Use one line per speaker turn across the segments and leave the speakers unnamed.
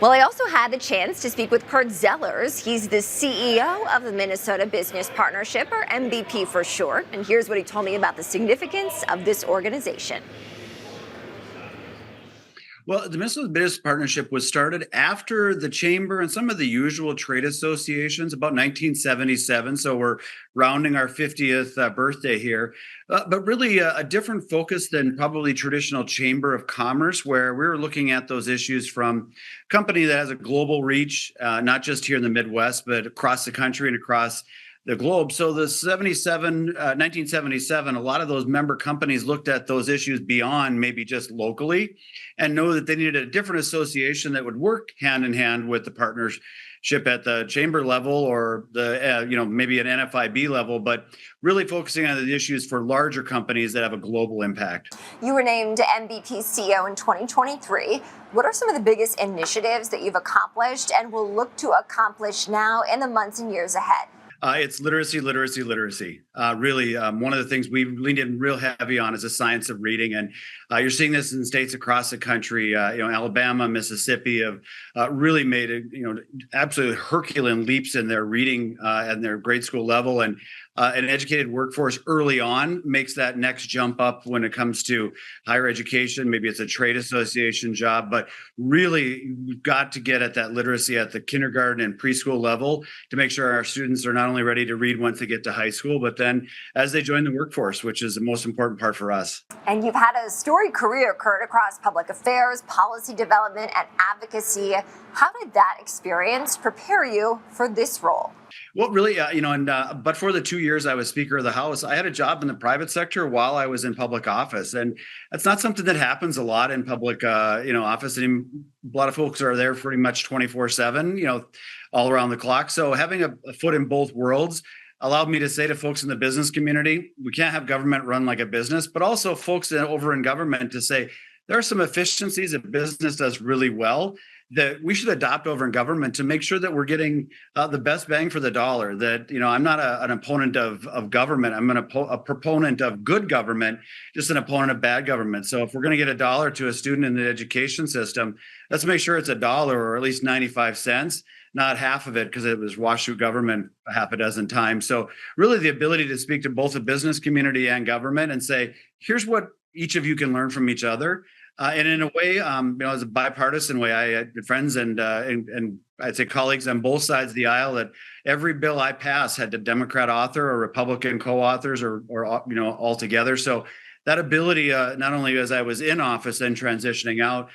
Well, I also had the chance to speak with Kurt Zellers. He's the CEO of the Minnesota Business Partnership, or MVP for short. And here's what he told me about the significance of this organization.
Well, the Minnesota Business Partnership was started after the Chamber and some of the usual trade associations about 1977. So we're rounding our 50th birthday here. But really a different focus than probably traditional Chamber of Commerce, where we were looking at those issues from a company that has a global reach, not just here in the Midwest, but across the country and across the globe. So the 1977, a lot of those member companies looked at those issues beyond maybe just locally and know that they needed a different association that would work hand in hand with the partnership at the chamber level or the, maybe an NFIB level, but really focusing on the issues for larger companies that have a global impact.
You were named MVP CEO in 2023. What are some of the biggest initiatives that you've accomplished and will look to accomplish now in the months and years ahead?
It's literacy. Really, one of the things we've leaned in real heavy on is the science of reading, and you're seeing this in states across the country. Alabama, Mississippi have really made absolutely Herculean leaps in their reading and their grade school level, and an educated workforce early on makes that next jump up when it comes to higher education. Maybe it's a trade association job, but really we've got to get at that literacy at the kindergarten and preschool level to make sure our students are not only ready to read once they get to high school, but then as they join the workforce, which is the most important part for us.
And you've had a storied career, Kurt, across public affairs, policy development, and advocacy. How did that experience prepare you for this role?
Well, really, but for the 2 years I was Speaker of the House, I had a job in the private sector while I was in public office, and that's not something that happens a lot in public, office. And a lot of folks are there pretty much 24/7, all around the clock. So having a foot in both worlds allowed me to say to folks in the business community, we can't have government run like a business, but also folks over in government to say there are some efficiencies that business does really well that we should adopt over in government to make sure that we're getting the best bang for the dollar. That, I'm not an opponent of government. I'm a proponent of good government, just an opponent of bad government. So if we're going to get a dollar to a student in the education system, let's make sure it's a dollar or at least 95 cents, not half of it because it was washed through government a half a dozen times. So really the ability to speak to both the business community and government and say, here's what each of you can learn from each other. And in a way, as a bipartisan way, I had friends and I'd say colleagues on both sides of the aisle that every bill I pass had a Democrat author or Republican co-authors or all together. So that ability, not only as I was in office and transitioning out,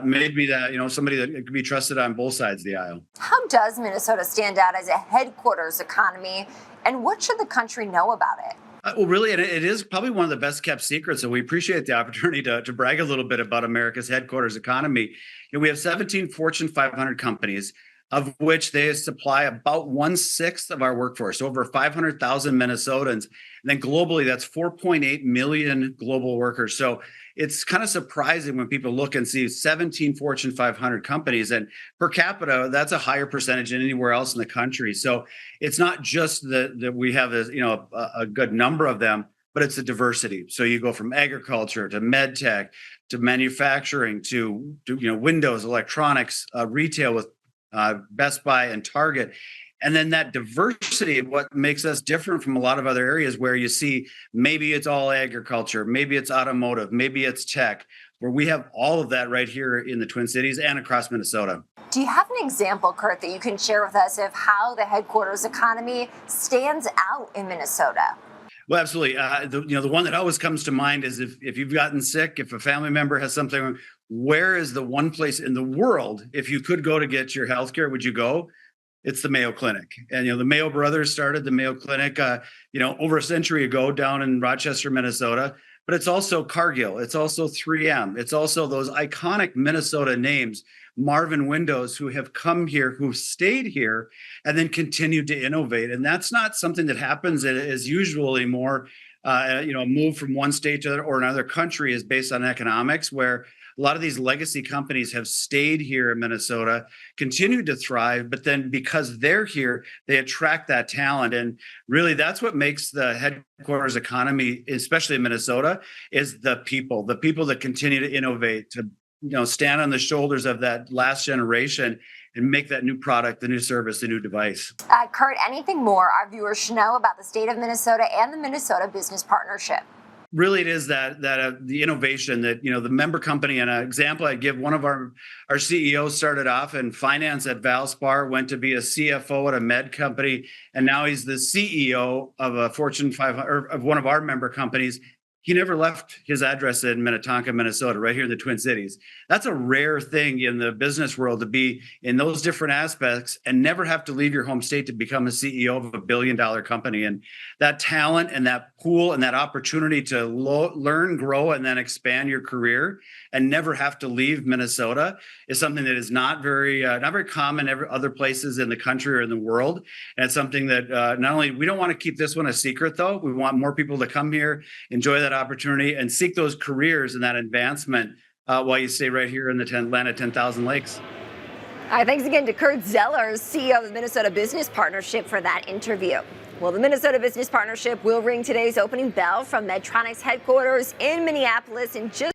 made me that, somebody that could be trusted on both sides of the aisle.
How does Minnesota stand out as a headquarters economy, and what should the country know about it?
Well, really, and it is probably one of the best kept secrets. So we appreciate the opportunity to brag a little bit about America's headquarters economy. We have 17 Fortune 500 companies, of which they supply about 1/6 of our workforce, over 500,000 Minnesotans. And then globally, that's 4.8 million global workers. So it's kind of surprising when people look and see 17 Fortune 500 companies, and per capita, that's a higher percentage than anywhere else in the country. So it's not just that we have a good number of them, but it's a diversity. So you go from agriculture to med tech to manufacturing to windows, electronics, retail with Best Buy and Target. And then that diversity, what makes us different from a lot of other areas where you see maybe it's all agriculture, maybe it's automotive, maybe it's tech, where we have all of that right here in the Twin Cities and across Minnesota.
Do you have an example, Kurt, that you can share with us of how the headquarters economy stands out in Minnesota?
Well, absolutely. The one that always comes to mind is if you've gotten sick, if a family member has something, where is the one place in the world, if you could go to get your health care, would you go? It's the Mayo Clinic. And, the Mayo brothers started the Mayo Clinic, over a century ago down in Rochester, Minnesota. But it's also Cargill. It's also 3M. It's also those iconic Minnesota names, Marvin Windows, who have come here, who've stayed here, and then continued to innovate. And that's not something that happens as usually more, a move from one state to or another country is based on economics, where a lot of these legacy companies have stayed here in Minnesota, continued to thrive, but then because they're here, they attract that talent. And really, that's what makes the headquarters economy, especially in Minnesota, is the people that continue to innovate, to stand on the shoulders of that last generation and make that new product, the new service, the new device.
Kurt, anything more our viewers should know about the state of Minnesota and the Minnesota Business Partnership?
Really, it is that the innovation that the member company. And an example I'd give: one of our CEOs started off in finance at Valspar, went to be a CFO at a med company, and now he's the CEO of a Fortune 500 or of one of our member companies. He never left his address in Minnetonka, Minnesota, right here in the Twin Cities. That's a rare thing in the business world, to be in those different aspects and never have to leave your home state to become a CEO of a billion-dollar company. And that talent and that pool and that opportunity to learn, grow, and then expand your career and never have to leave Minnesota is something that is not very common other places in the country or in the world. And it's something that not only we don't want to keep this one a secret, though. We want more people to come here, enjoy that opportunity, and seek those careers and that advancement while you stay right here in the land of 10,000 lakes.
All right, thanks again to Kurt Zellers, CEO of the Minnesota Business Partnership, for that interview. Well, the Minnesota Business Partnership will ring today's opening bell from Medtronic's headquarters in Minneapolis in just